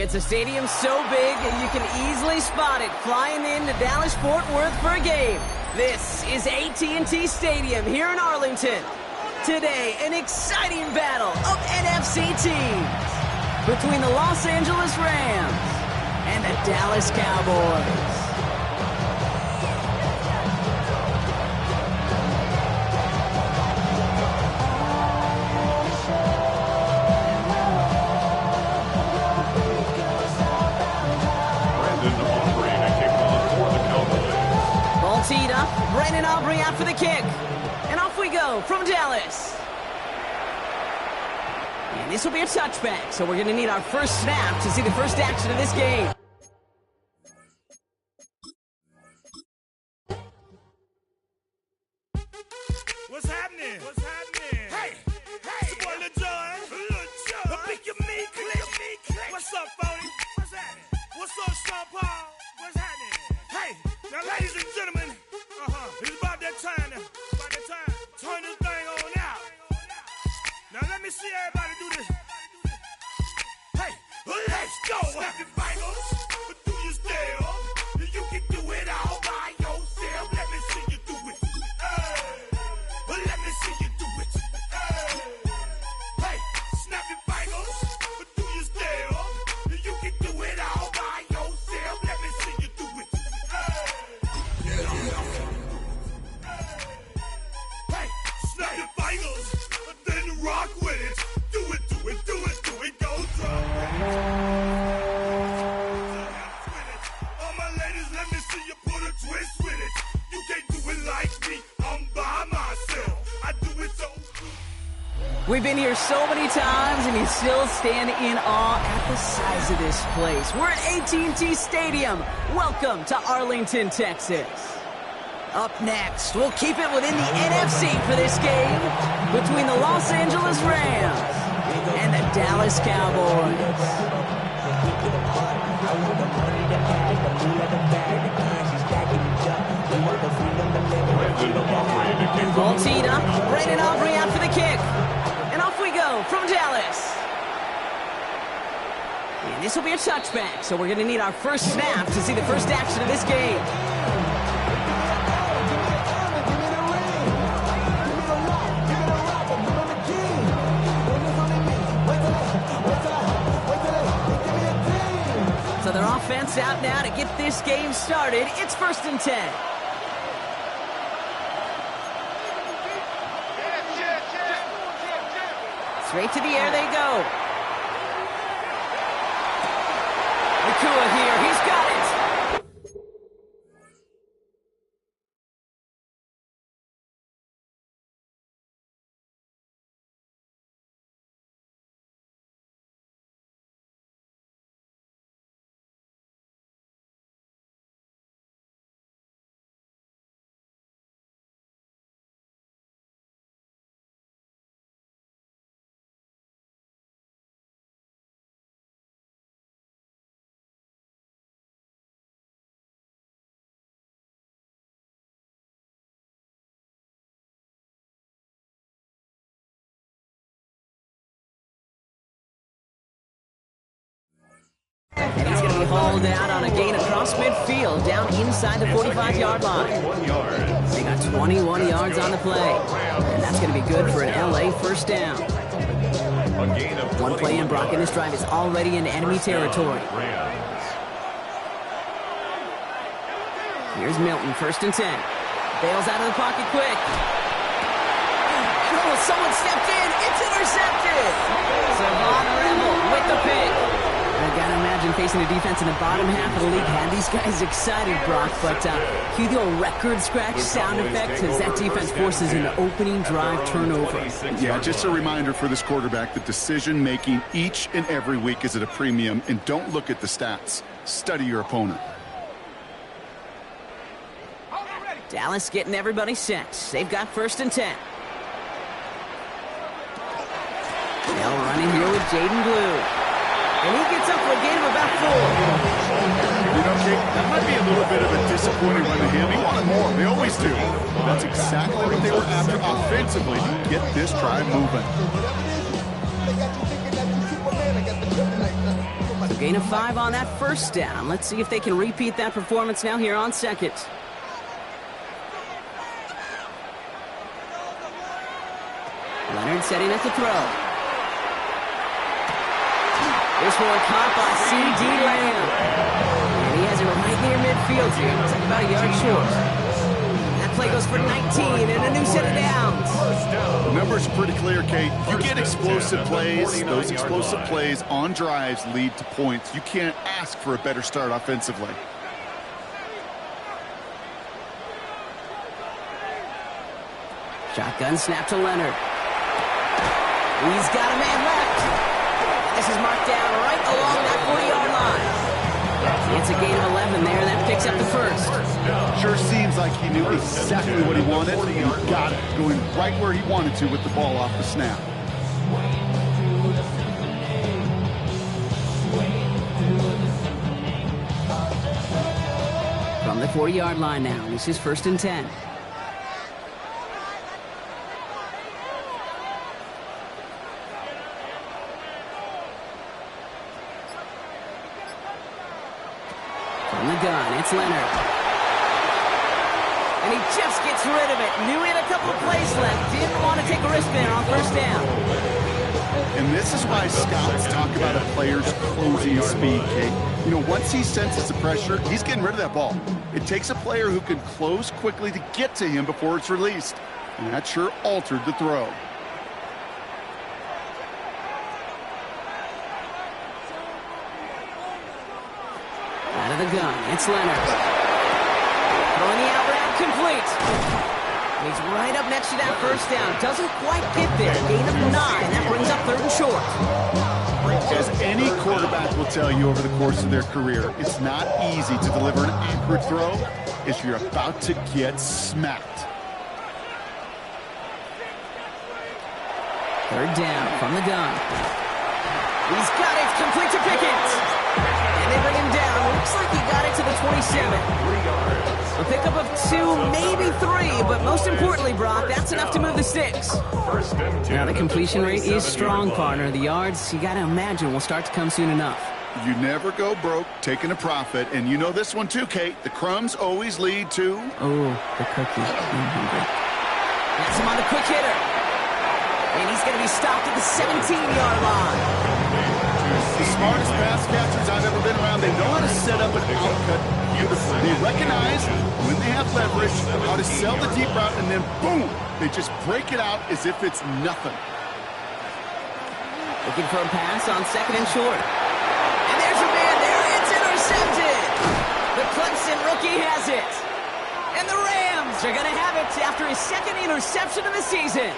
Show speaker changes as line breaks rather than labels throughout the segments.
It's a stadium so big you can easily spot it flying into Dallas-Fort Worth for a game. This is AT&T Stadium here in Arlington. Today, an exciting battle of NFC teams between the Los Angeles Rams and the Dallas Cowboys. Brandon Aubrey out for the kick. And off we go from Dallas. And this will be a touchback, so we're going to need our first snap to see the first action of this game.
What's happening? What's happening? Hey, it's your boy Lil Jon. I pick your meat click. What's up, Phony? What's happening? What's up, Sean Paul? What's happening? Hey, now ladies and gentlemen, it's about that time now. Turn this thing on out. Now let me see everybody do this. Hey, let's go. Snap your fingers, but do you still? You can do it all by yourself. Let me see you do it. Let me see you do it. Hey, snap your fingers, but do you still? You can do it all by yourself. Let me see you do it. Hey, snap your fingers, then rock with it. Do it, go drop. All my ladies, let me see you put a twist with it. You can't do it like me, I'm by myself. I do it so good.
We've been here so many times, and you still stand in awe at the size of this place. We're at AT&T Stadium. Welcome to Arlington, Texas. Up next, we'll keep it within the NFC for this game between the Los Angeles Rams and the Dallas Cowboys. Ball teed up, Brandon Aubrey out for the kick. And off we go from Dallas. And this will be a touchback, so we're going to need our first snap to see the first action of this game. So their offense out now to get this game started. It's 1st and 10. Straight to the air they go. Nakua here, he's got it. And he's going to be hauled out on a gain across midfield, down inside the 45-yard line. They got 21 yards on the play. And that's going to be good for an LA first down. One play in, Brock, and this drive is already in enemy territory. Here's Milton, 1st and 10. Bails out of the pocket quick. Oh, someone stepped in. It's intercepted. Savon Rebel with the pick. I gotta imagine facing a defense in the bottom half of the league had these guys excited, Brock, but cue the old record scratch sound effect as that defense forces an opening drive turnover.
Yeah, just a reminder for this quarterback that decision-making each and every week is at a premium, and don't look at the stats. Study your opponent.
Dallas getting everybody set. They've got 1st and 10. They'll running here with Jaden Blue. And he gets up for a gain of about 4.
You know, Jake, that might be a little bit of a disappointing run to him. He wanted more. They always do. That's exactly what they were after offensively to get this drive moving.
Gain of 5 on that first down. Let's see if they can repeat that performance now here on second. Leonard setting up to throw. This one caught by C.D. Lamb. And he has it right near midfield here. It's like about a yard short. That play goes for 19 and a new set of downs.
The numbers are pretty clear, Kate. You get explosive plays. Those explosive plays on drives lead to points. You can't ask for a better start offensively.
Shotgun snap to Leonard. He's got a man left. This is marked down right along that 40-yard line. It's a gain of 11 there. That picks up the first.
Sure seems like he knew exactly what he wanted, and he got it, going right where he wanted to with the ball off the snap.
From the 40-yard line now, this is 1st and 10. From the gun, it's Leonard. And he just gets rid of it. Knew he had a couple of plays left. Didn't want to take a risk there on first down.
And this is why scouts talk about a player's closing speed, Kate. You know, once he senses the pressure, he's getting rid of that ball. It takes a player who can close quickly to get to him before it's released. And that sure altered the throw.
Out of the gun, it's Leonard. Throwing the out route complete. And he's right up next to that first down. Doesn't quite get there. Gain of 9. That brings up 3rd and short.
As any quarterback will tell you over the course of their career, it's not easy to deliver an accurate throw if you're about to get smacked.
3rd down from the gun. He's got it. Complete to Pickett. And they bring him down. Looks like he got it to the 27. A pickup of 2, maybe 3, but most importantly, Brock, that's enough to move the sticks. Now the completion rate is strong, partner. The yards, you got to imagine, will start to come soon enough.
You never go broke taking a profit, and you know this one too, Kate. The crumbs always lead to...
Oh, the cookie. I'm hungry. That's him on the quick hitter. And he's going to be stopped at the 17-yard line.
The smartest pass catchers I've ever been around, they know how to set up an outcut beautifully. They recognize when they have leverage, how to sell the deep route, and then boom, they just break it out as if it's nothing.
Looking for a pass on 2nd and short. And there's a man there. It's intercepted. The Clemson rookie has it. And the Rams are going to have it after his 2nd interception of the season.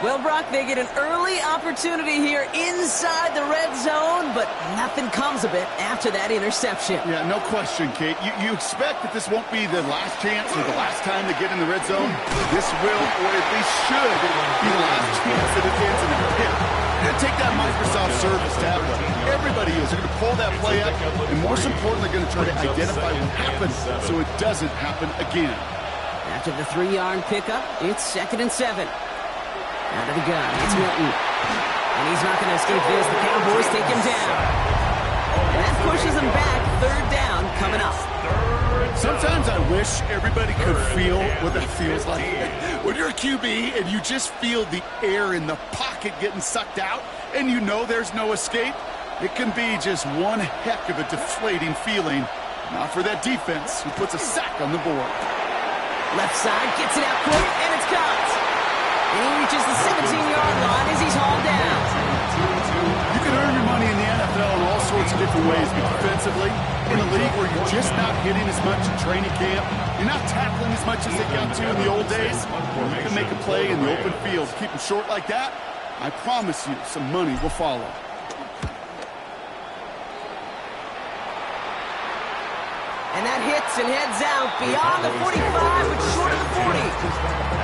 Well, Brock, they get an early opportunity here inside the red zone, but nothing comes of it after that interception.
Yeah, no question, Kate. You expect that this won't be the last chance or the last time they get in the red zone. This will, or at least should, be the last chance that it ends in a hit. They're going to take that Microsoft Surface tablet. Everybody is. They're going to pull that play up, and most importantly, they're going to try to identify what happened so it doesn't happen again.
After the 3-yard pickup, it's 2nd and 7. Out of the gun, it's Milton. And he's not going to escape this. The Cowboys take him down. And that pushes him back. 3rd down coming up.
Sometimes I wish everybody could feel what that feels like. When you're a QB and you just feel the air in the pocket getting sucked out and you know there's no escape, it can be just one heck of a deflating feeling. Not for that defense who puts a sack on the board.
Left side, gets it out quick, and it's caught. And he reaches the 17-yard line as he's hauled down.
You can earn your money in the NFL in all sorts of different ways, but defensively, in a league where you're just not hitting as much in training camp, you're not tackling as much as they got to in the old days, you can make a play in the open field. Keep them short like that, I promise you some money will follow.
And that hits and heads out beyond the 45, but short of the 40.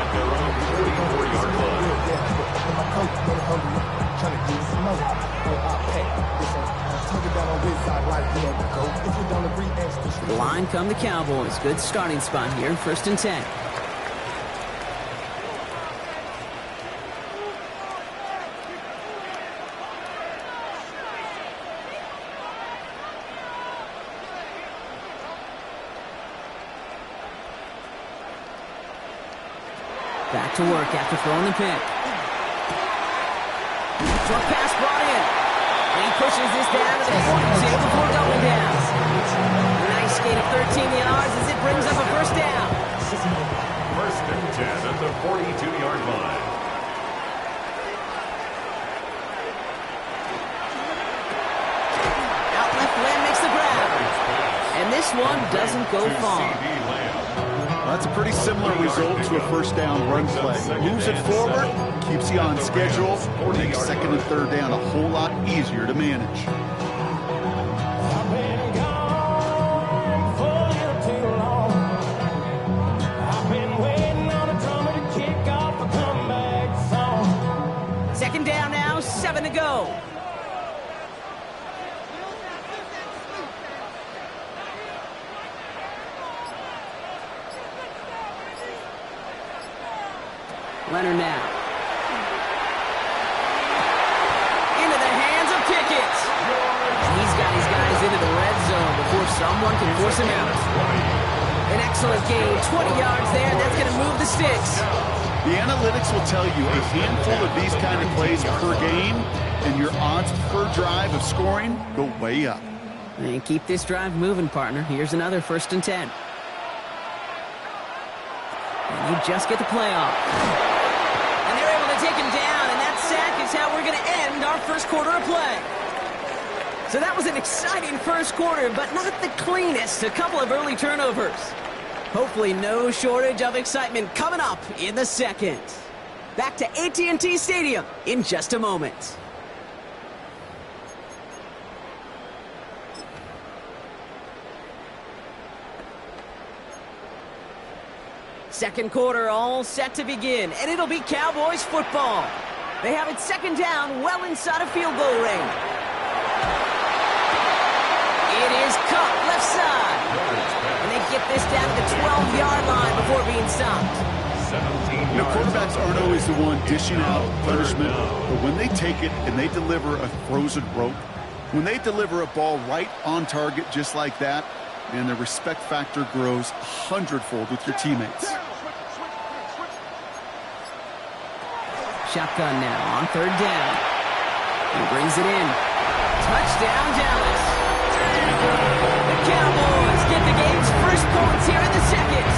The line come the Cowboys. Good starting spot here, 1st and 10. Back to work after throwing the pick. Short pass brought in. And he pushes this down to the 42 before going down. Nice gain of 13 yards as it brings up a first down.
First and 10 at the 42-yard line.
Out left, Lamb makes the grab. And this one doesn't go far.
That's a pretty similar result to a first down run play. Moves it forward, keeps you on schedule, makes second and third down a whole lot easier to manage.
Second down now, 7 to go. Leonard now. Into the hands of Pickett. He's got his guys into the red zone before someone can force him out. An excellent gain, 20 yards there, and that's going to move the sticks.
The analytics will tell you a handful of these kind of plays per game, and your odds per drive of scoring go way up.
And keep this drive moving, partner. Here's another first and 10. And you just get the play off. And they're able to take him down, and that sack is how we're going to end our first quarter of play. So that was an exciting first quarter, but not the cleanest. A couple of early turnovers. Hopefully no shortage of excitement coming up in the second. Back to AT&T Stadium in just a moment. Second quarter all set to begin, and it'll be Cowboys football. They have it second down well inside of field goal range. It is cut left side. And they get this down to the 12-yard line before being stopped.
Quarterbacks aren't always the one dishing out punishment, but when they take it and they deliver a frozen rope, when they deliver a ball right on target just like that, and the respect factor grows 100-fold with your teammates.
Shotgun now on third down. He brings it in. Touchdown, Dallas. The Cowboys get the game's first points here in the second.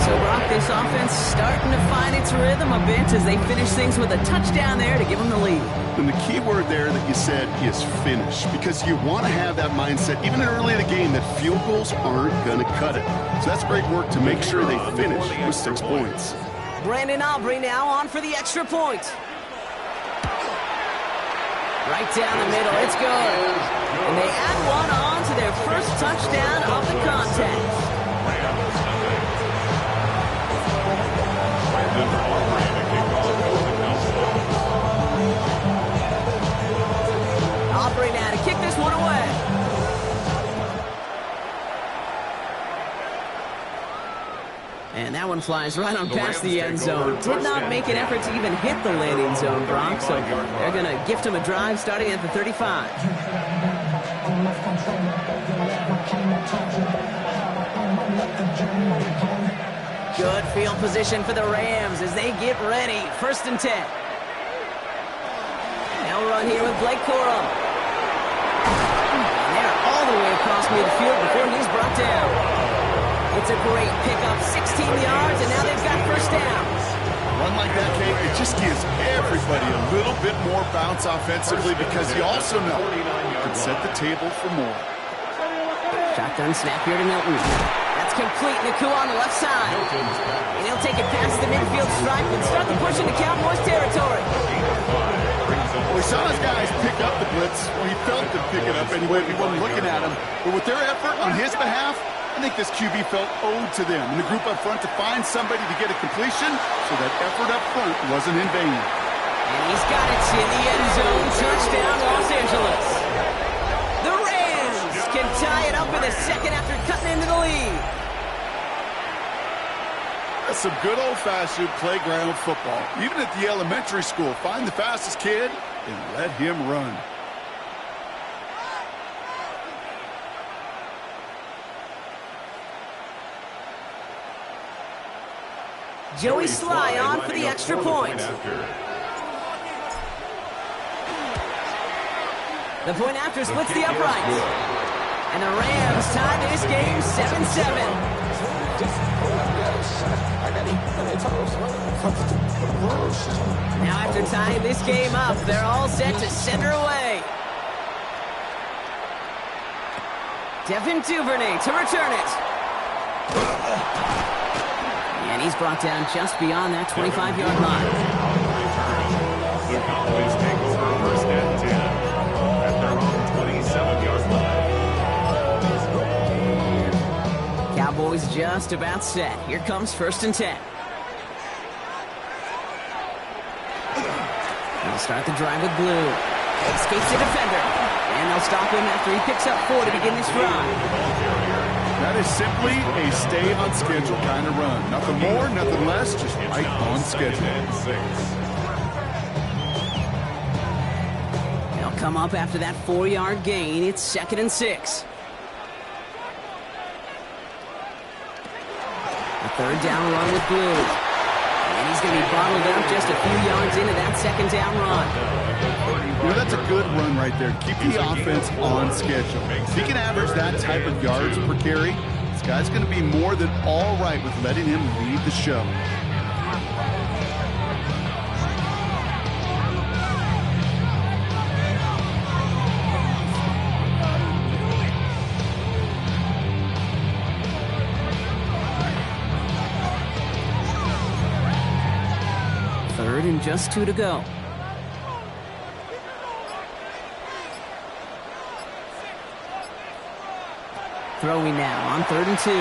So, Brock, this offense starting to find its rhythm a bit as they finish things with a touchdown there to give them the lead.
And the key word there that you said is finish, because you want to have that mindset, even early in the game, that field goals aren't going to cut it. So that's great work to make sure they finish with 6 points.
Brandon Aubrey now on for the extra point. Right down the middle, it's good. And they add one on to their first touchdown of the contest. Aubrey now to kick this one away. And that one flies right on past the end zone. Did not make an effort to even hit the landing zone, Bronx. So they're going to gift him a drive starting at the 35. Good field position for the Rams as they get ready. First and 10. Now run here with Blake Corum. And they're all the way across midfield before he's brought down. It's a great pickup, 16 yards, and now they've got first down.
Run like that, Kate, it just gives everybody a little bit more bounce offensively because you also know you can set the table for more.
Shotgun snap here to Milton. That's complete. Naku on the left side. And he'll take it past the midfield stripe and start the push into Cowboys territory.
We saw his guys pick up the blitz. Well, he felt them pick it up anyway. He wasn't looking at him. But with their effort on his behalf, I think this QB felt owed to them and the group up front to find somebody to get a completion, so that effort up front wasn't in vain.
And he's got it in the end zone. Touchdown, Los Angeles. The Rams can tie it up in the second after cutting into the lead.
That's some good old-fashioned playground football. Even at the elementary school, find the fastest kid and let him run.
Joey Sly on for the extra point. The point after splits the uprights. And the Rams tie this game 7-7. Now after tying this game up, they're all set to send her away. Devin Duvernay to return it. And he's brought down just beyond that 25-yard line.
The Cowboys take over first and 10 at their own 27-yard line.
Cowboys just about set. Here comes first and 10. They'll start the drive with Blue. Escapes the defender. And they'll stop him after he picks up 4 to begin this drive.
That is simply a stay on schedule kind of run. Nothing more, nothing less, just right on schedule.
They'll come up after that 4-yard gain. It's 2nd and 6. A third down run with Blue. And he's going to be bottled up just a few yards into that 2nd down run.
You know, that's a good run right there. Keep the offense on schedule. If he can average that type of yards per carry, this guy's going to be more than all right with letting him lead the show.
Third and just 2 to go. Throwing now on 3rd and 2. And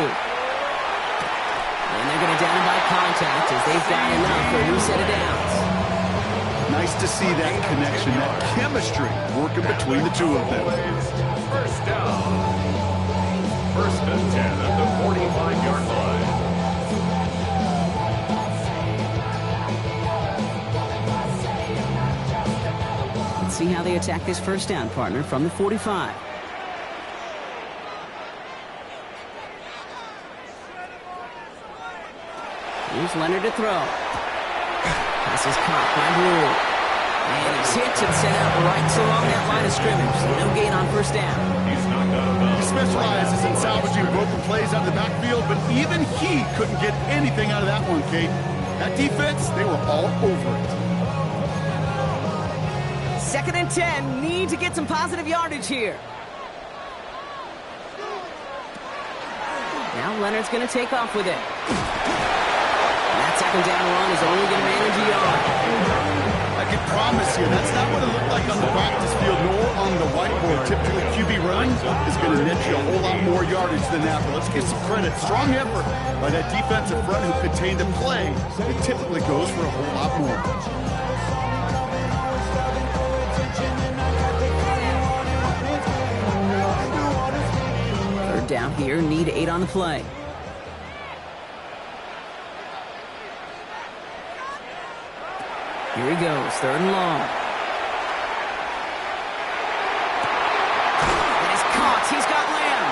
they're going to down him by contact as they've got enough for a new set of downs.
Nice to see that connection, that chemistry working between the two of them.
First down. First and 10 at the 45-yard line.
Let's see how they attack this first down, partner, from the 45. Here's Leonard to throw. Pass is caught by Blue. And he's hit and sent out right along that line of scrimmage. No gain on first down.
He's knocked out of bounds.
He specializes in salvaging broken plays out of the backfield, but even he couldn't get anything out of that one, Kate. That defense, they were all over it.
2nd and 10. Need to get some positive yardage here. Now Leonard's going to take off with it. That 2nd down run is only going to manage a yard.
I can promise you, that's not what it looked like on the practice field nor on the whiteboard. Typically, QB run is going to net you a whole lot more yardage than that. But let's give some credit. Strong effort by that defensive front who contained a play that typically goes for a whole lot more.
Third down here, need 8 on the play. Here he goes, 3rd and long. It is caught, he's got Lamb.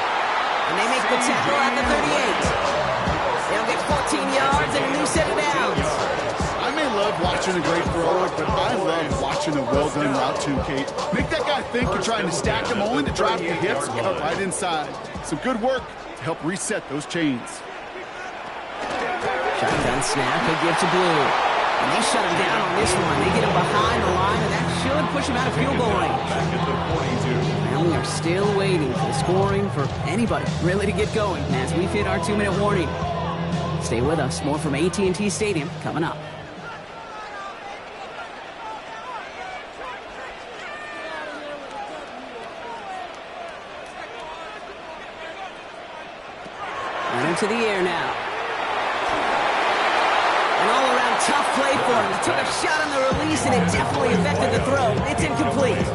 And they make the tackle at the 38. They'll get 14 yards and a new set of downs.
I may love watching a great throw, but I love watching a well-done route too, Kate. Make that guy think you're trying to stack him only to drop the hips and cut right inside. Some good work to help reset those chains.
Shotgun snap, they give to Blue. And they shut him down on this one. They get him behind the line, and that should push him out of field goal range.
Back at the 42.
And we are still waiting for the scoring for anybody really to get going as we've hit our 2-minute warning. Stay with us. More from AT&T Stadium coming up. Into the air now. An all-around tough play for him. He took a shot on the release, and it definitely affected the throw. It's incomplete.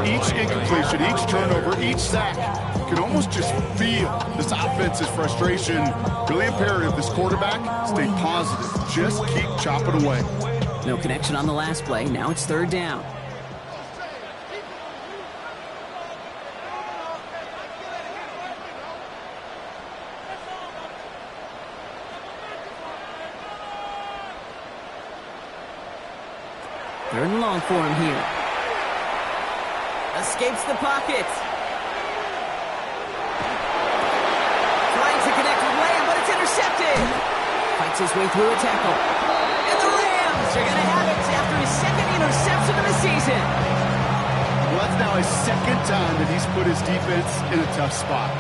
Each incompletion, each turnover, each sack, you can almost just feel this offense's frustration. Really imperative this quarterback stay positive. Just keep chopping away.
No connection on the last play. Now it's 3rd down. Third and long for him here. Escapes the pocket. Trying to connect with Lamb, but it's intercepted. Fights his way through a tackle. And the Rams are going to have it after his second interception of the season.
Well, that's now his second time that he's put his defense in a tough spot.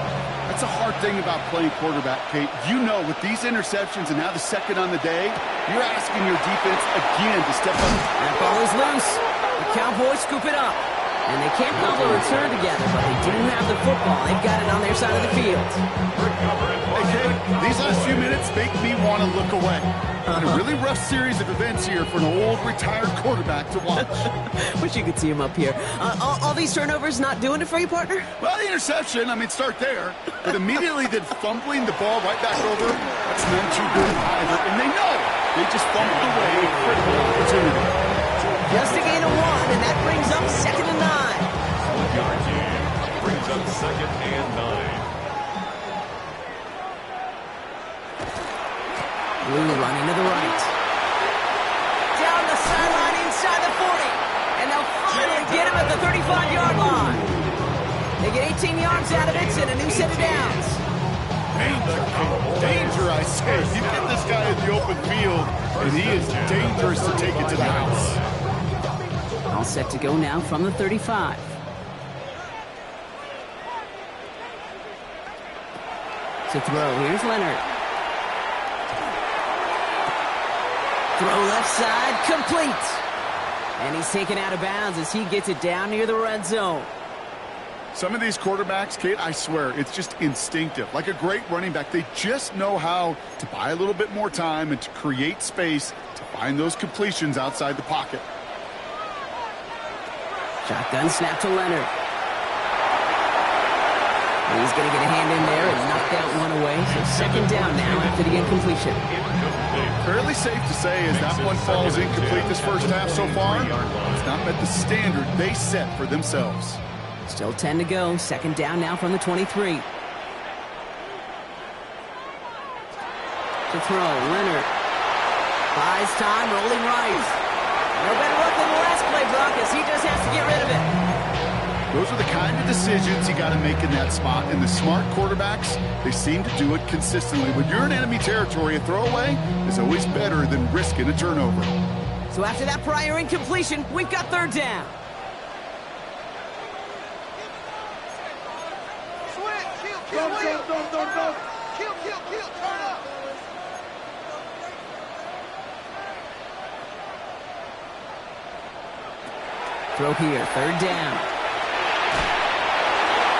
That's a hard thing about playing quarterback, Kate. You know, with these interceptions and now the second on the day, you're asking your defense again to step up.
That ball is loose. The Cowboys scoop it up. And they can't cobble a return together, but they do have the football. They've got it on their side of the field.
Hey, Kate, these last few minutes make me want to look away. A really rough series of events here for an old retired quarterback to watch.
Wish you could see him up here. All these turnovers not doing it for you, partner?
Well, the interception, start there. But immediately then fumbling the ball right back over, that's none too good either. And they know they just fumbled away a critical opportunity.
Just a gain of 1, and that brings up 2nd and 9.
1-yard gain brings up 2nd and 9.
Blue running to the right. Down the sideline inside the 40. And they'll finally get him at the 35-yard line. They get 18 yards out of it and a new set of downs.
Danger, I say. You get this guy in the open field, and he is dangerous to take it to the house.
All set to go now from the 35. To throw, here's Leonard. Throw left side, complete. And he's taken out of bounds as he gets it down near the red zone.
Some of these quarterbacks, Kate, I swear, it's just instinctive. Like a great running back, they just know how to buy a little bit more time and to create space to find those completions outside the pocket.
Shotgun snap to Leonard. He's going to get a hand in there and knock that one away. So 2nd down now after the incompletion.
Fairly safe to say as that one falls incomplete this first half so far, it's not met the standard they set for themselves.
Still 10 to go. 2nd down now from the 23. To throw, Leonard. Buys time, rolling right. No better luck than the last play, Brock, as he just has to get rid of it.
Those are the kind of decisions you got to make in that spot. And the smart quarterbacks, they seem to do it consistently. When you're in enemy territory, a throwaway is always better than risking a turnover.
So after that prior incompletion, we've got 3rd down. Throw here, 3rd down.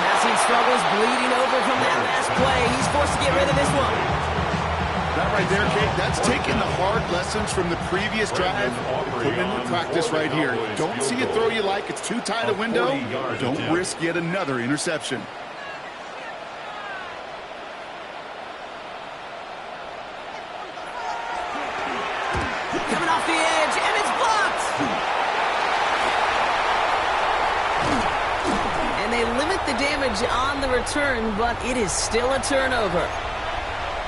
Passing struggles, bleeding over from that last play. He's forced to get rid of this one.
That right there, Kate, that's taking the hard lessons from the previous drive and putting into practice right here. Don't see a throw you like, it's too tight a window. Don't risk yet another interception.
Coming off the edge, and it's blocked! And they limit the damage on the return, but it is still a turnover.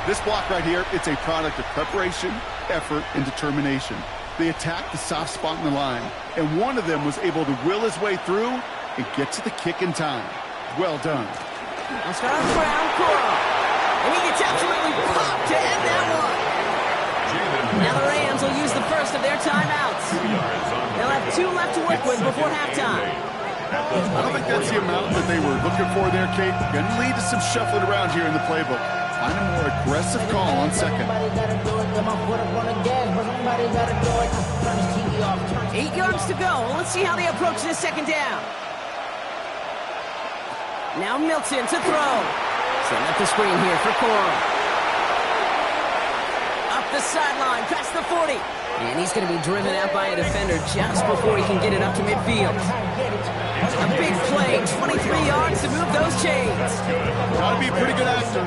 This block right here, it's a product of preparation, effort, and determination. They attacked the soft spot in the line, and one of them was able to will his way through and get to the kick in time. Well done.
I'll start on the ground, Coro. And he gets absolutely popped to end that one. Now the Rams will use the first of their timeouts. They'll have 2 left to work with before halftime.
I don't think that's the amount that they were looking for there, Kate. Going to lead to some shuffling around here in the playbook. Find a more aggressive call on 2nd.
8 yards to go. Let's see how they approach this 2nd down. Now Milton to throw. Setting up the screen here for Coro. Up the sideline, past the 40. And he's going to be driven out by a defender just before he can get it up to midfield. A big play, 23 yards to move those chains.
Got to be a pretty good actor.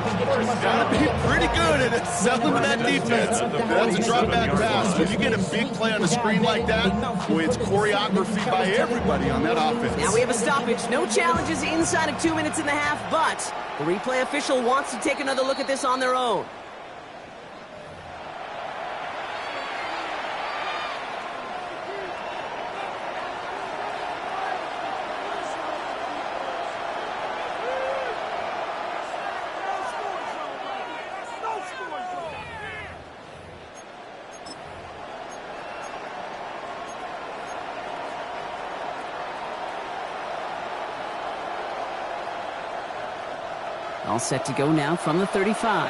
Got to be pretty good at selling to that defense. That's a drop back pass. When you get a big play on a screen like that, boy, it's choreography by everybody on that offense.
Now we have a stoppage. No challenges inside of 2 minutes and a half, but the replay official wants to take another look at this on their own. All set to go now from the 35.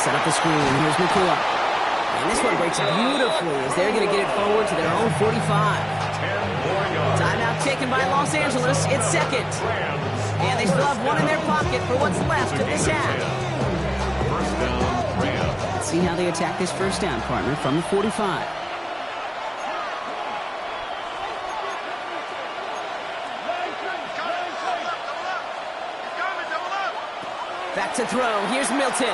Set up the screen. Here's McCoy. And this one breaks beautifully as they're going to get it forward to their own 45. Timeout taken by Los Angeles. It's second. And they still have one in their pocket for what's left of this half. Let's see how they attack this first down, partner, from the 45. Back to throw. Here's Milton.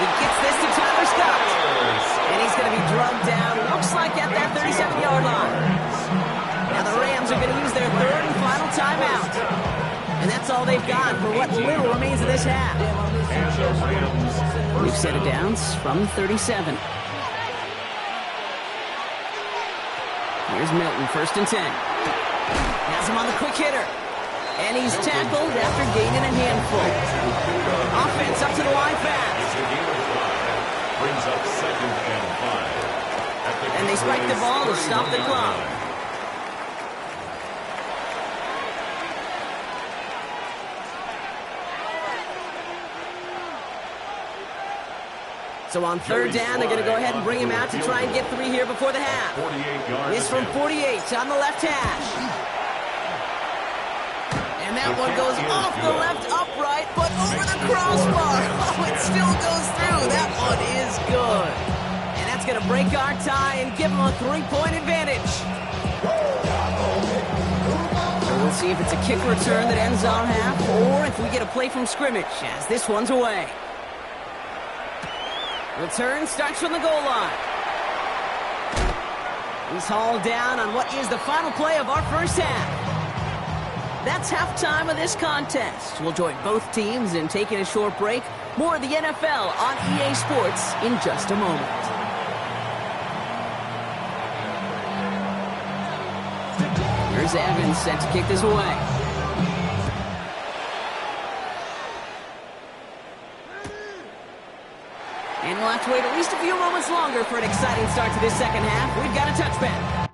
He gets this to Tyler Scott. And he's going to be drugged down, looks like at that 37-yard line. Now the Rams are going to use their third and final timeout. And that's all they've got for what little remains of this half. We've set it downs from 37. Here's Milton, 1st and 10. Has him on the quick hitter. And he's tackled after gaining a handful. Offense up to the line fast.
Brings up 2nd and 5.
And they spike the ball to stop the clock. So on 3rd down, they're going to go ahead and bring him out to try and get 3 here before the half. This from 48 on the left hash. And that one goes off the left upright, but over the crossbar. Oh, it still goes through. That one is good. And that's going to break our tie and give them a 3-point advantage. So we'll see if it's a kick return that ends our half, or if we get a play from scrimmage, as this one's away. Return starts from the goal line. He's hauled down on what is the final play of our first half. That's halftime of this contest. We'll join both teams in taking a short break. More of the NFL on EA Sports in just a moment. Here's Evans set to kick this away. And we'll have to wait at least a few moments longer for an exciting start to this second half. We've got a touchback.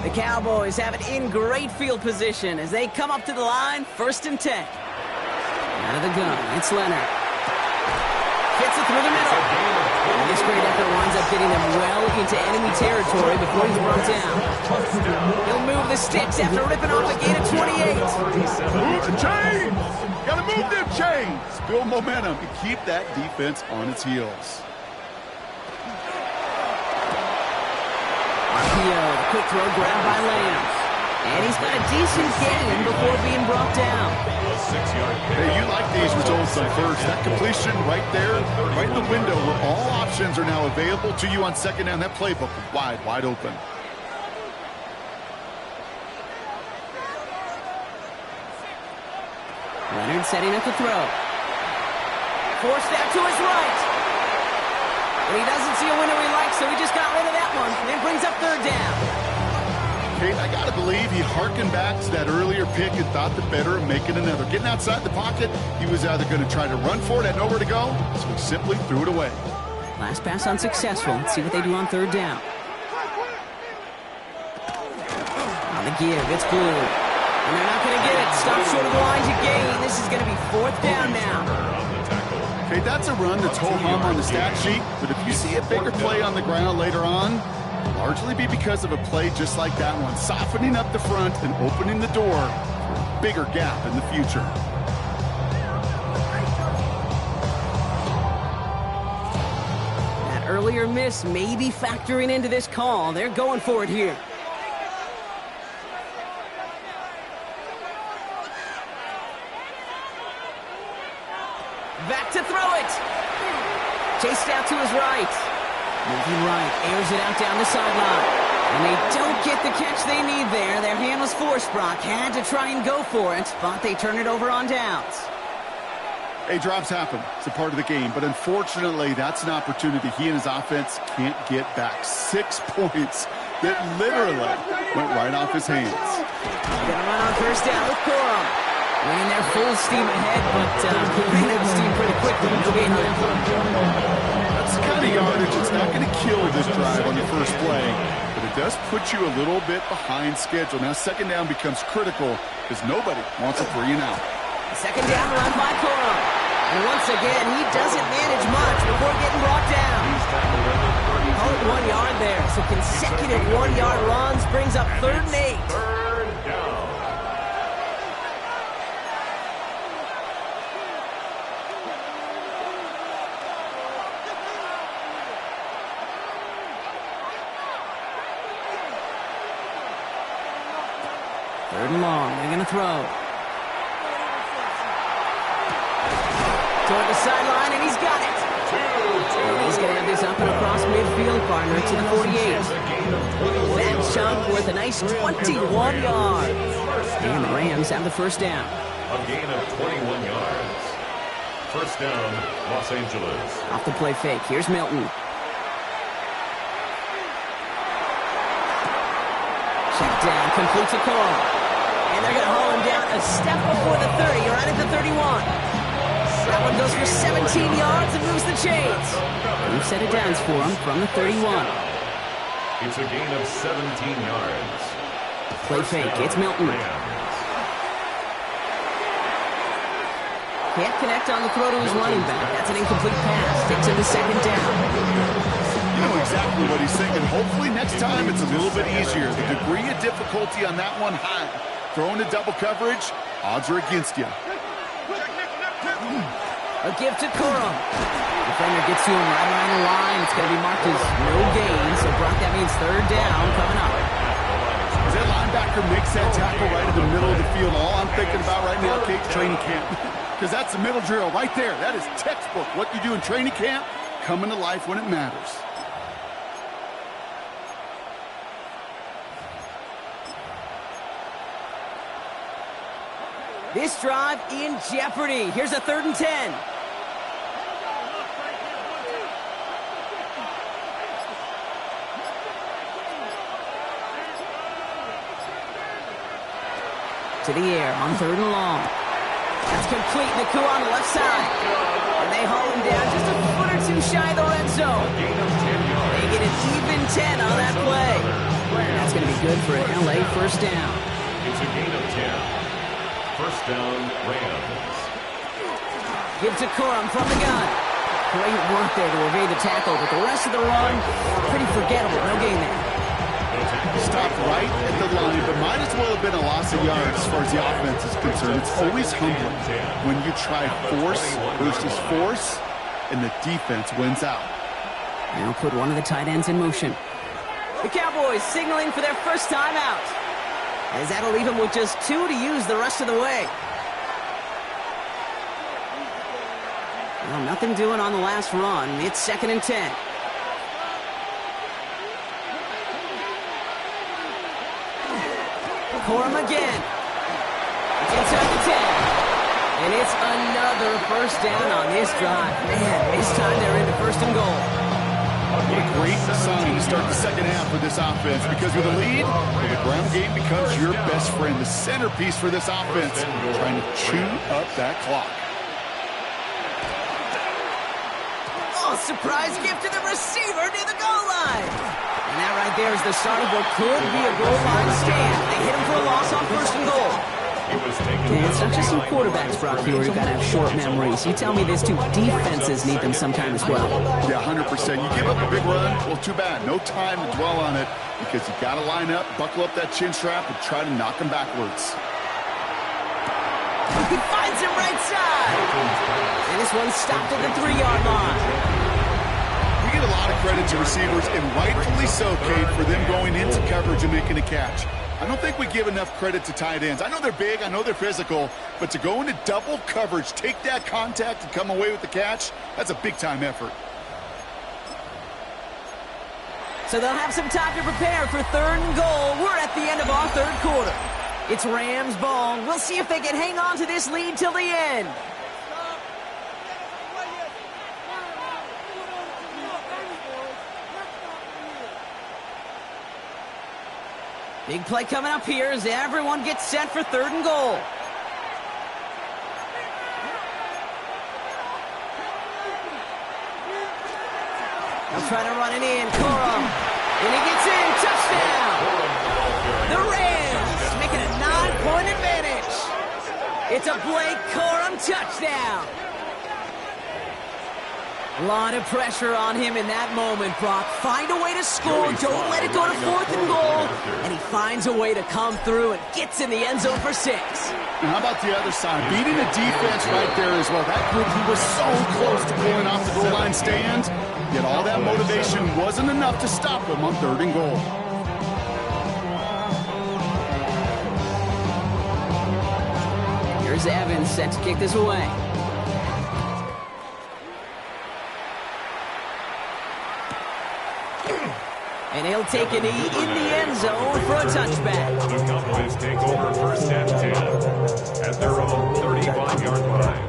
The Cowboys have it in great field position as they come up to the line, 1st and 10. Out of the gun, it's Leonard. Gets it through the middle. And this great effort winds up getting them well into enemy territory before he's brought down. He'll move the sticks after ripping off a gain of 28.
Move the chains! Gotta move them chains! Build momentum and keep that defense on its heels.
The quick throw grabbed by Lambs. And he's got a decent gain before being brought down.
Hey, you like these results on first. That completion right there, right in the window where all options are now available to you on 2nd down. That playbook wide open.
Leonard setting up the throw. Forced out to his right. And he doesn't see a window he likes, so he just got rid of that one. And then brings up 3rd down.
Kate, I got to believe he hearkened back to that earlier pick and thought the better of making another. Getting outside the pocket, he was either going to try to run for it, had nowhere to go, so he simply threw it away.
Last pass unsuccessful. Let's see what they do on 3rd down. On the give, it's Blue. And they're not going to get it. Stop short of the line to gain. This is going to be 4th down now.
Okay, that's a run that's ho-hum on the stat sheet, but if you see a bigger play on the ground later on, it'll largely be because of a play just like that one, softening up the front and opening the door for a bigger gap in the future. That
earlier miss may be factoring into this call. They're going for it here. Back to throw it. Chased out to his right. Moving right, airs it out down the sideline. And they don't get the catch they need there. Their hand was forced, Brock. Had to try and go for it, but they turn it over on downs.
Hey, drops happen. It's a part of the game. But unfortunately, that's an opportunity he and his offense can't get back. 6 points that literally went right off his hands.
Gonna run on first down with Corum. Ran their full steam ahead, but ran out of steam pretty quickly. No gain on it.
That's the kind of yardage that's not going to kill this drive on the first play, but it does put you a little bit behind schedule. Now, second down becomes critical because nobody wants a 3 and out.
Second down run by Corum. And once again, he doesn't manage much before getting brought down. Call it 1 yard there. So consecutive 1-yard runs brings up 3rd and 8.
Third down.
Third and long. They're going to throw. Toward the sideline, and he's got it. And he's going to have this up and across midfield, partner, to the 48. That chunk worth a nice 21 yards. And the Rams have the first down.
A gain of 21 yards. First down, Los Angeles.
Off the play fake. Here's Milton. Check down, complete to Cole. And they're going to haul him down a step before the 30, right at the 31. That one goes for 17 yards and moves the chains. We've set it down for him from the 31.
It's a gain of 17 yards.
Play fake. It's Milton. Can't connect on the throw to his running back. That's an incomplete pass. Takes him to second down.
You know exactly what he's thinking. Hopefully next time it's a little bit easier. The degree of difficulty on that one high. Throwing to double coverage, odds are against you.
A give to Corum. Defender gets to him right around the line. It's going to be marked as no gain. So, Brock, that means third down coming up.
As that linebacker makes that tackle right in the middle of the field, all I'm thinking about right now, Kate, training camp. Because that's the middle drill right there. That is textbook. What you do in training camp, coming to life when it matters.
This drive in jeopardy. Here's a 3rd and 10. To the air on 3rd and long. That's complete. Naku on the left side. And they haul him down just a foot or two shy of the red zone. They get an even 10 on that play. And that's going to be good for an LA first down.
It's a gain of 10. First down, Rams.
Give to Corum from the gun. Great work there to evade the tackle, but the rest of the run, pretty forgettable. No gain there.
Stopped right at the line, but might as well have been a loss of yards as far as the offense is concerned. It's always humbling when you try force versus force, and the defense wins out.
Now put one of the tight ends in motion. The Cowboys signaling for their first time out, as that'll leave him with just 2 to use the rest of the way. Well, nothing doing on the last run. It's 2nd and 10. Corum again. It's inside the 10. And it's another first down on this drive. Man, this time they're into 1st and goal.
What a great sign to start the second half for this offense, because with a lead, the ground game becomes your best friend, the centerpiece for this offense, trying to chew up that clock.
Oh, surprise gift to the receiver near the goal line. And that right there is the start of what could be a goal line stand. They hit him for a loss on 1st and goal. And it's not just some quarterbacks, Brock, who are going to have short memories. You tell me these 2 defenses need them sometime as well.
Yeah, 100%. You give up a big run, well, too bad. No time to dwell on it, because you got to line up, buckle up that chin strap, and try to knock him backwards.
He finds him right side. And this one's stopped at the 3-yard line.
We get a lot of credit to receivers, and rightfully so, Kate, for them going into coverage and making a catch. I don't think we give enough credit to tight ends. I know they're big, I know they're physical, but to go into double coverage, take that contact and come away with the catch, that's a big-time effort.
So they'll have some time to prepare for 3rd and goal. We're at the end of our 3rd quarter. It's Rams ball. We'll see if they can hang on to this lead till the end. Big play coming up here as everyone gets set for 3rd and goal. They'll try to run it in. Corum. And he gets in. Touchdown. The Rams make it a 9-point advantage. It's a Blake Corum touchdown. A lot of pressure on him in that moment, Brock. Find a way to score. Don't let it go to 4th and goal. And he finds a way to come through and gets in the end zone for 6.
Now, how about the other side? Beating the defense right there as well. That group, he was so close to pulling off the goal line stand. Yet all that motivation wasn't enough to stop him on 3rd and goal.
Here's Evans set to kick this away. And he'll take a knee in the end zone for a touchback.
The Cowboys take over 1st and 10 at their own 35-yard line.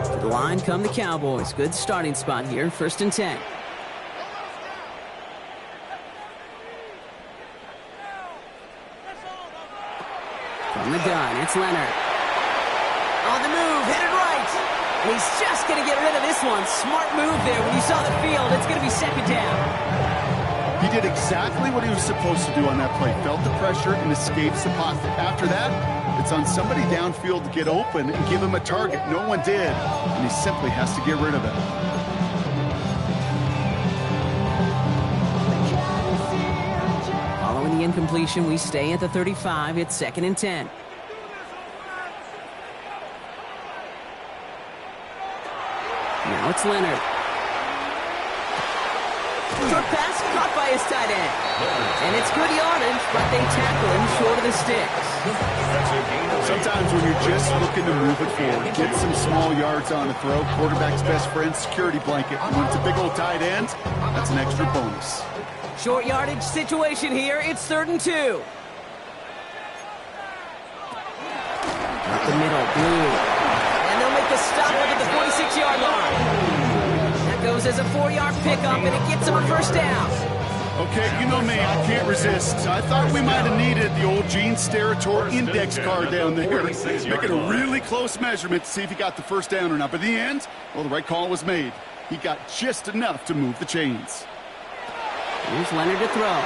To the line come the Cowboys. Good starting spot here, 1st and 10. From the gun, it's Leonard. On the move, headed right. And he's just going to get rid of this one. Smart move there. When you saw the field, it's going to be 2nd down.
He did exactly what he was supposed to do on that play. Felt the pressure and escapes the pocket. After that, it's on somebody downfield to get open and give him a target. No one did, and he simply has to get rid of it.
Following the incompletion, we stay at the 35. It's 2nd and 10. Now it's Leonard. Short pass caught by his tight end. And it's good yardage, but they tackle him short of the sticks.
Sometimes when you're just looking to move it forward, get some small yards on the throw, quarterback's best friend, security blanket. When it's a big old tight end, that's an extra bonus.
Short yardage situation here. It's 3rd and 2. Up the middle, Blue. And they'll make the stop at the 46-yard line. That goes as a 4-yard pickup, and it gets him a 1st down.
Okay, you know me, I can't resist. I thought we might have needed the old Gene Steratore index card down there. Making a really close measurement to see if he got the 1st down or not. But in the end, well, the right call was made. He got just enough to move the chains.
Here's Leonard to throw.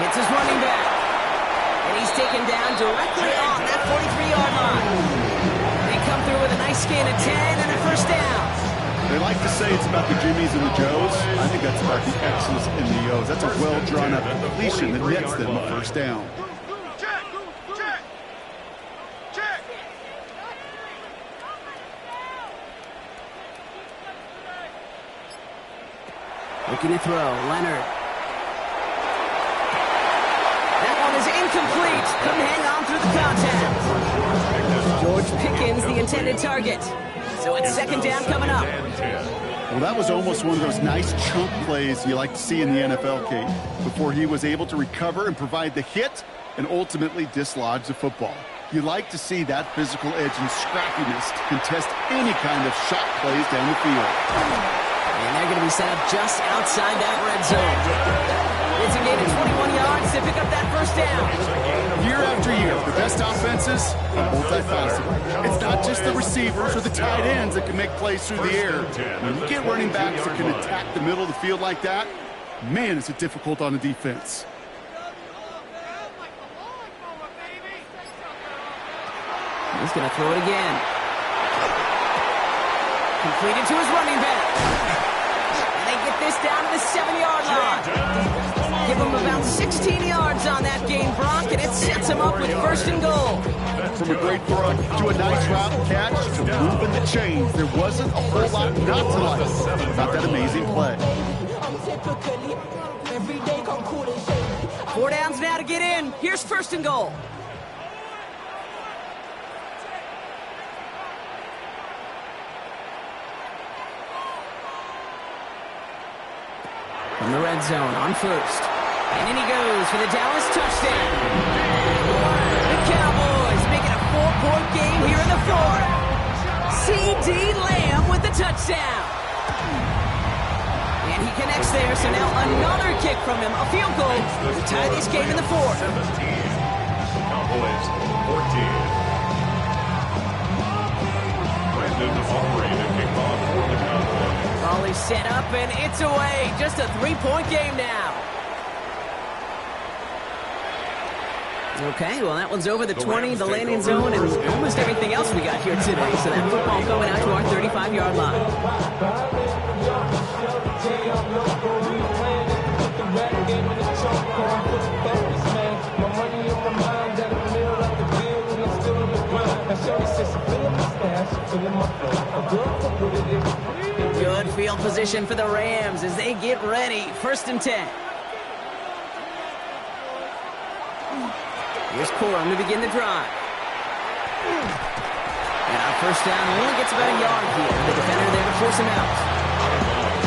Hits his running back. And he's taken down directly on that 43-yard line. They come through with a nice gain of 10 and a 1st down.
They like to say it's about the Jimmies and the Joes. I think that's about the X's and the O's. That's a well-drawn-up completion that nets them a 1st down.
Looking to throw, Leonard. That one is incomplete. Couldn't hang on through the contact. George Pickens, the intended target. So it's 2nd down coming up.
Well, that was almost one of those nice chunk plays you like to see in the NFL, Kate, before he was able to recover and provide the hit and ultimately dislodge the football. You like to see that physical edge and scrappiness to contest any kind of shot plays down the field.
And they're going to be set up just outside that red zone. It's a gain of 21 yards to pick up that 1st down.
Year after year, the best offenses are multifaceted. It's not just the receivers or the tight ends that can make plays through the air. When you get running backs that can attack the middle of the field like that, man, is it difficult on the defense.
He's going to throw it again. Completed to his running back. And they get this down to the 7-yard line. Give him about 16 yards on that game, Brock, and it sets him up with first and goal.
From a great throw to a nice route and catch to moving the chains, there wasn't a whole lot not to like about that amazing play.
4 downs now to get in. Here's first and goal. From the red zone on first. And in he goes for the Dallas touchdown. The Cowboys make it a 4-point game here in the fourth. C.D. Lamb with the touchdown. And he connects there, so now another kick from him. A field goal to tie this game in the fourth.
17. Cowboys 14. Brandon Aubrey to kick off for the Cowboys.
Ball is set up, and it's away. Just a 3-point game now. Okay, well, that one's over the 20, the landing zone, and almost everything else we got here today. So that football going out to our 35-yard line. Good field position for the Rams as they get ready. First and 10. Here's Corum to begin the drive. Now first down only gets about a yard here. The defender there to force him out.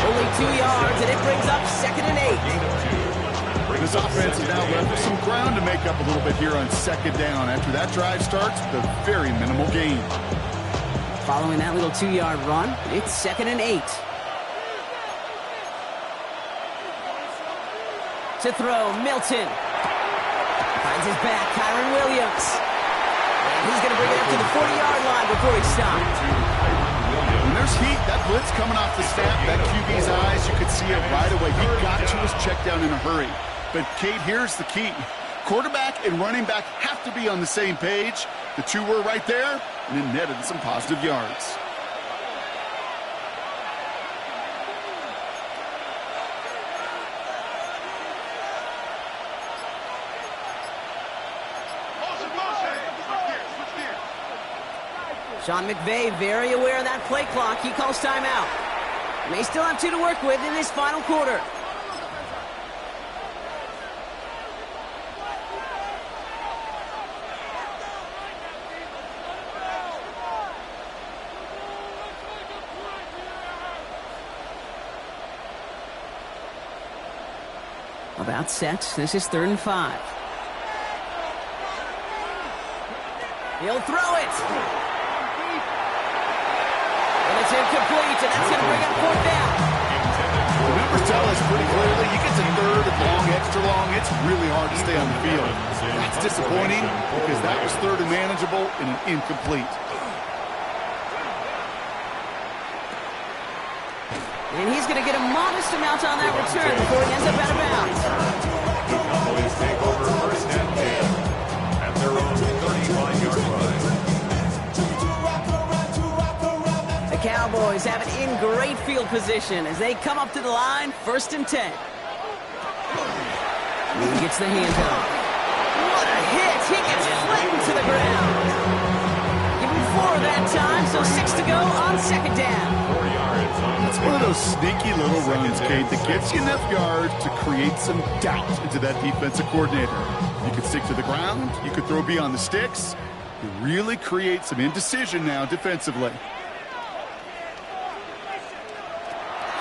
Only 2 yards, and it brings up 2nd and 8.
This offense is now left with some ground to make up a little bit here on 2nd down after that drive starts with a very minimal gain.
Following that little 2-yard run, it's 2nd and 8. To throw, Milton. Finds his back, Kyron Williams. And he's going to bring it up to the 40-yard line before he stopped.
When there's heat, that blitz coming off the snap, that QB's eyes, you could see it right away. He got to his check down in a hurry. But, Kate, here's the key. Quarterback and running back have to be on the same page. The two were right there, and it netted some positive yards.
Sean McVay very aware of that play clock. He calls timeout. May still have 2 to work with in this final quarter. About set. This is 3rd and 5. He'll throw it. And it's incomplete, and that's going to bring up 4th down.
The numbers tell us pretty clearly, you get to 3rd and long, extra long, it's really hard to stay on the field. That's disappointing because that was 3rd and manageable and an incomplete.
And he's going to get a modest amount on that return before he ends up out of bounds.
The Cowboys take over first and 10 at their own 35-yard line.
The Cowboys have it in great field position as they come up to the line, 1st and 10. He gets the handoff. What a hit! He gets flattened to the ground. Give him 4 that time, so 6 to go on 2nd down.
4 yards on
It's one of those sneaky little runs, Kate, that gets you enough yards to create some doubt into that defensive coordinator. You could stick to the ground. You could throw beyond the sticks. You really create some indecision now defensively.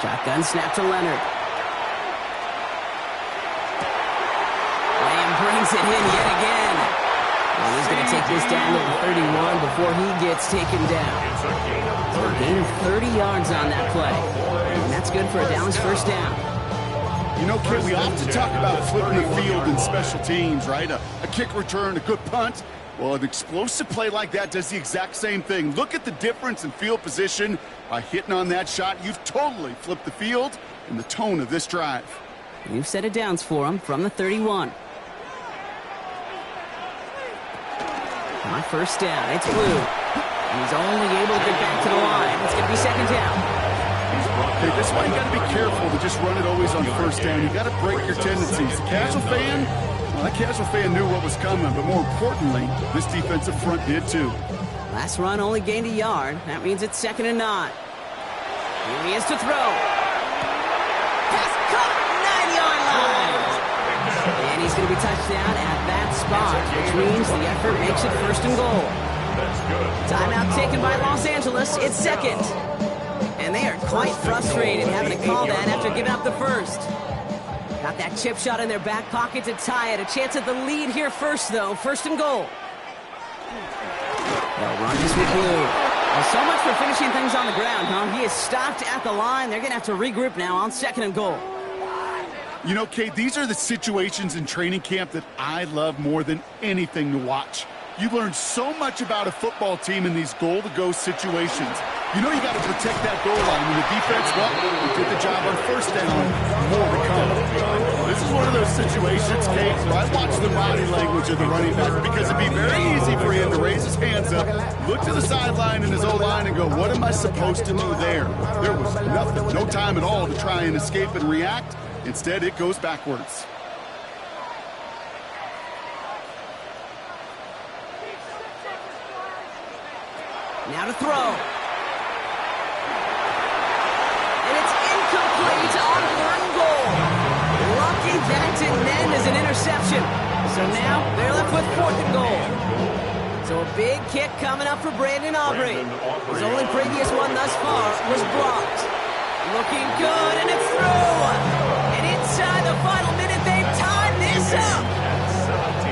Shotgun snap to Leonard. Lamb brings it in yet again. And he's going to take this down to the 31 before he gets taken down. A gain of 30 yards on that play. And that's good for a Dallas first down.
You know, Kate, we often talk about flipping the field in special teams, right? A kick return, a good punt. Well, an explosive play like that does the exact same thing. Look at the difference in field position. By hitting on that shot, you've totally flipped the field and the tone of this drive.
You've set it downs for him from the 31. On first down, it's Blue. He's only able to get back to the line. It's going to be 2nd down.
Hey, this is why you got to be careful to just run it always on first down. You got to break your tendencies. The casual fan, That casual fan knew what was coming, but more importantly, this defensive front did too.
Last run only gained a yard. That means it's 2nd and 9. Here he is to throw. Pass caught, 9-yard line. And he's going to be touched down at that spot, which means the effort makes it 1st and goal. Timeout taken by Los Angeles. It's 2nd. And they are quite frustrated having to call that after giving up the first. Got that chip shot in their back pocket to tie it. A chance at the lead here first, though. 1st and goal. They'll run this with Blue. Well, so much for finishing things on the ground, huh? He is stopped at the line. They're going to have to regroup now on 2nd and goal.
You know, Kate, these are the situations in training camp that I love more than anything to watch. You learn so much about a football team in these goal-to-go situations. You know you got to protect that goal line. And the defense, well, we did the job on 1st down. More to come. This is one of those situations, Kate, where I watch the body language of the running back because it'd be very easy for him to raise his hands up, look to the sideline in his O-line and go, what am I supposed to do there? There was nothing, no time at all to try and escape and react. Instead, it goes backwards.
Now to throw. And it's incomplete on 3rd and goal. Lucky that didn't end as an interception. So now they're left with 4th and goal. So a big kick coming up for Brandon Aubrey. His only previous one thus far was blocked. Looking good, and it's through. And inside the final minute, they've tied this up.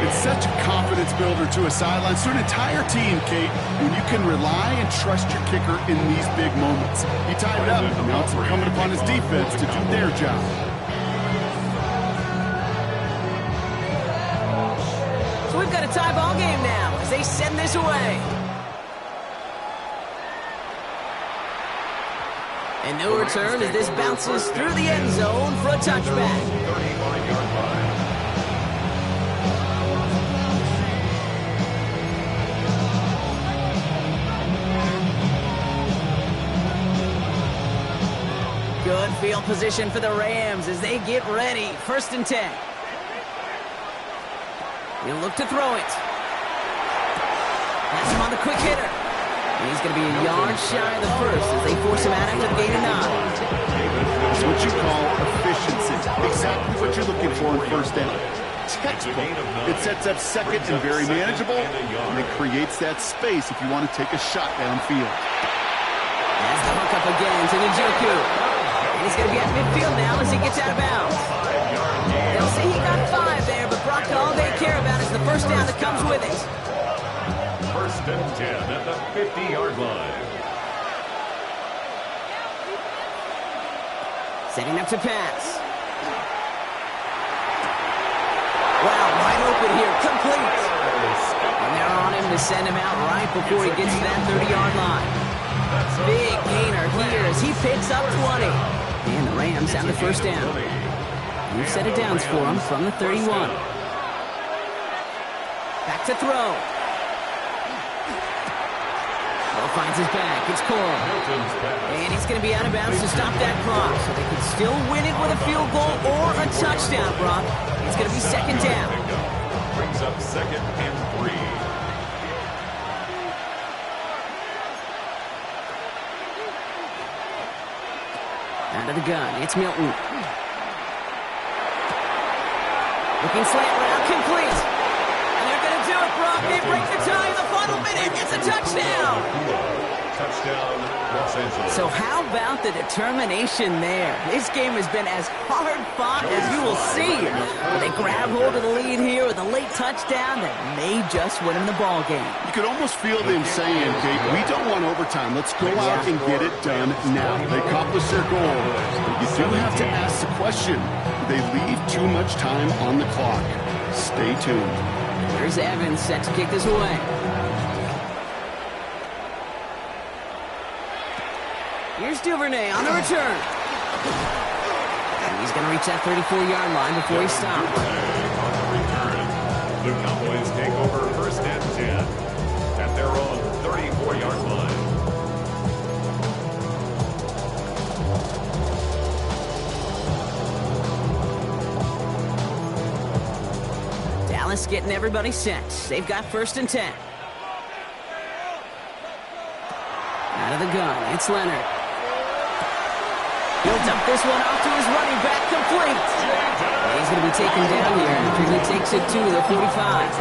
It's such a confidence builder to a sideline, to an entire team, Kate, when you can rely and trust your kicker in these big moments. He tied it up, and now it's incumbent upon his defense to do their job.
So we've got a tie ball game now as they send this away. And no return as this bounces through the end zone for a touchback.
35-yard line.
Good field position for the Rams as they get ready. 1st and 10. He'll look to throw it. Pass him on the quick hitter. And he's going to be a yard shy of the first as they force him out after the gain of 9.
That's what you call efficiency. Exactly what you're looking for in 1st down. Textbook. It sets up 2nd and very manageable, and it creates that space if you want to take a shot downfield.
That's the hook up again to Njoku. And he's going to be at midfield now as he gets out of bounds. They'll say he got 5 there, but Brock, all they care about is the 1st down that comes with it.
1st and 10 at the 50-yard line.
Setting up to pass. Wow, wide open here, complete. And they're on him to send him out right before he gets to that 30-yard line. Big gainer here as he picks up 20. And the Rams have the 1st down. New set of downs for him from the 31. Back to throw. Finds his back. It's Cole. And he's going to be out of bounds to stop that clock. So they can still win it with a field goal or a touchdown, Brock. It's going to be 2nd down.
Brings up 2nd and 3.
Out of the gun. It's Milton. Looking slant route complete. And they're going to do it, Brock. They break the tie in the final minute. It's a touchdown.
Touchdown, Los Angeles.
So how about the determination there? This game has been as hard fought as you will see. But they grab hold of the lead here with a late touchdown that may just win them the ball game.
You could almost feel them saying, Kate, we don't want overtime. Let's go out and get it done now. They accomplish their goal. But you do have to ask the question, do they leave too much time on the clock? Stay tuned.
Here's Evans set to kick this away. Here's Duvernay on the return. And he's going to reach that 34-yard line before he stops.
On the return, the Cowboys take over 1st and 10 at their own 34-yard line.
getting everybody set. They've got 1st and 10. Out of the gun, it's Leonard. He'll dump this one off to his running back, complete. And he's going to be taken down here after he takes it to the 45.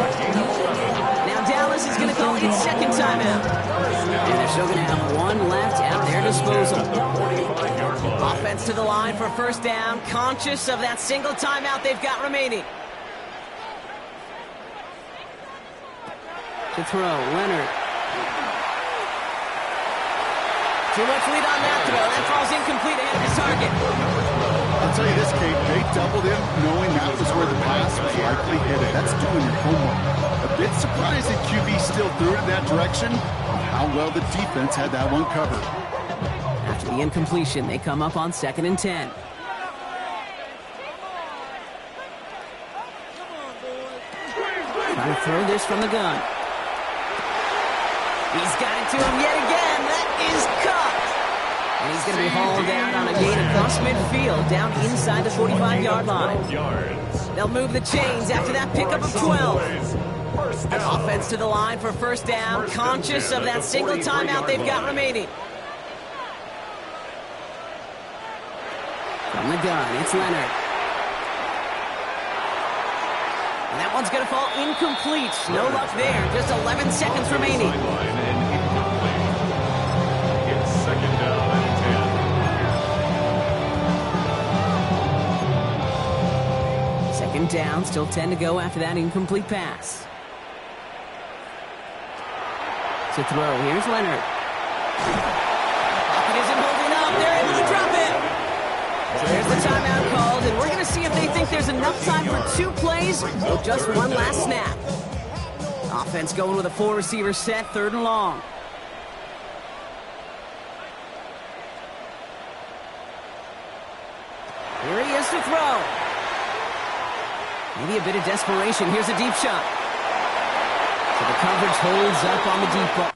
Now Dallas is going to call its 2nd timeout. And they're still going to have 1 left at their disposal. Offense to the line for 1st down, conscious of that single timeout they've got remaining. To throw, Leonard. Too much lead on that throw. That falls incomplete ahead of his target.
I'll tell you this, Kate, they doubled him knowing that was where the pass was likely headed. That's doing your homework. A bit surprised that QB still threw it in that direction. How well the defense had that one covered.
After the incompletion, they come up on 2nd and 10. Trying to throw this from the gun. He's got it to him yet again. That is caught. And he's going to be hauled out on a gain across midfield, down inside the 45-yard line. They'll move the chains after that pickup of 12. Offense to the line for 1st down, conscious of that single timeout they've got remaining. From the gun, it's Leonard. And that one's going to fall incomplete. No luck there. Just 11 seconds remaining.
It's 2nd down and
10. 2nd down, still 10 to go after that incomplete pass. To throw, here's Leonard. Pocket isn't holding up. They're able to drop it. So there's the timeout called, and we're going to see if they think there's enough time for 2 plays or just 1 last snap. Offense going with a 4-receiver set, 3rd and long. Here he is to throw. Maybe a bit of desperation. Here's a deep shot. So the coverage holds up on the deep ball.